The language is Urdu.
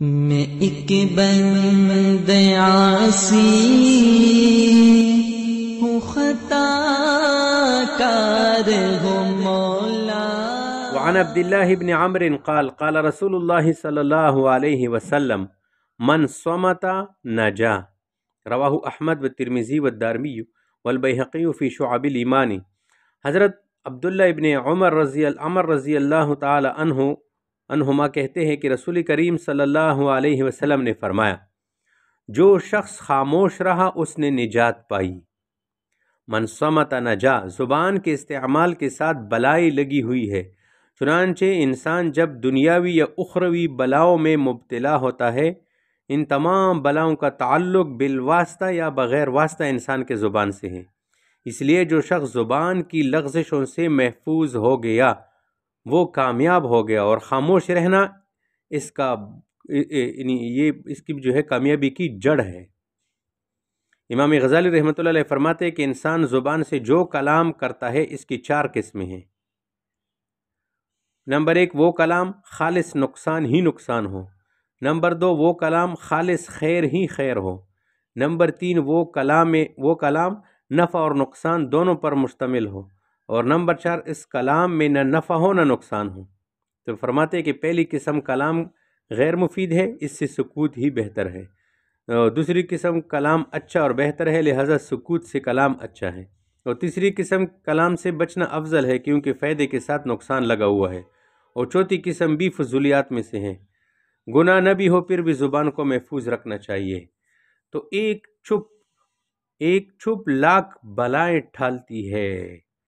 میں ایک بند عاصی ہوں، خطا کار ہوں مولا۔ وعن عبد الله بن عمرو قال قال رسول الله صلى الله عليه وسلم من صمت نجا، رواہ احمد والترمذی والدارمی والبیہقی فی شعب الایمان۔ حضرت عبداللہ ابن عمر رضی اللہ تعالی عنہما کہتے ہیں کہ رسول کریم صلی اللہ علیہ وسلم نے فرمایا، جو شخص خاموش رہا اس نے نجات پائی۔ من صمت نجا، زبان کے استعمال کے ساتھ بلائی لگی ہوئی ہے، چنانچہ انسان جب دنیاوی یا اخروی بلاؤں میں مبتلا ہوتا ہے، ان تمام بلاؤں کا تعلق بالواسطہ یا بغیر واسطہ انسان کے زبان سے ہے۔ اس لیے جو شخص زبان کی لغزشوں سے محفوظ ہو گیا وہ کامیاب ہو گیا، اور خاموش رہنا اس کی جو ہے کامیابی کی جڑ ہے۔ امام غزالی رحمۃ اللہ علیہ فرماتے ہیں کہ انسان زبان سے جو کلام کرتا ہے اس کی 4 قسمیں ہیں۔ نمبر 1، وہ کلام خالص نقصان ہی نقصان ہو۔ نمبر 2، وہ کلام خالص خیر ہی خیر ہو۔ نمبر 3، وہ کلام نفع اور نقصان دونوں پر مشتمل ہو۔ اور نمبر 4، اس کلام میں نہ نفع ہو نہ نقصان ہو۔ تو فرماتے ہیں کہ پہلی قسم کلام غیر مفید ہے، اس سے سکوت ہی بہتر ہے۔ دوسری قسم کلام اچھا اور بہتر ہے، لہذا سکوت سے کلام اچھا ہے۔ اور تیسری قسم کلام سے بچنا افضل ہے، کیونکہ فائدے کے ساتھ نقصان لگا ہوا ہے۔ اور چوتھی قسم بھی فضولیات میں سے ہے، گناہ نہ بھی ہو پھر بھی زبان کو محفوظ رکھنا چاہیے۔ تو ایک چھپ لاکھ بلائیں ٹھالتی ہے۔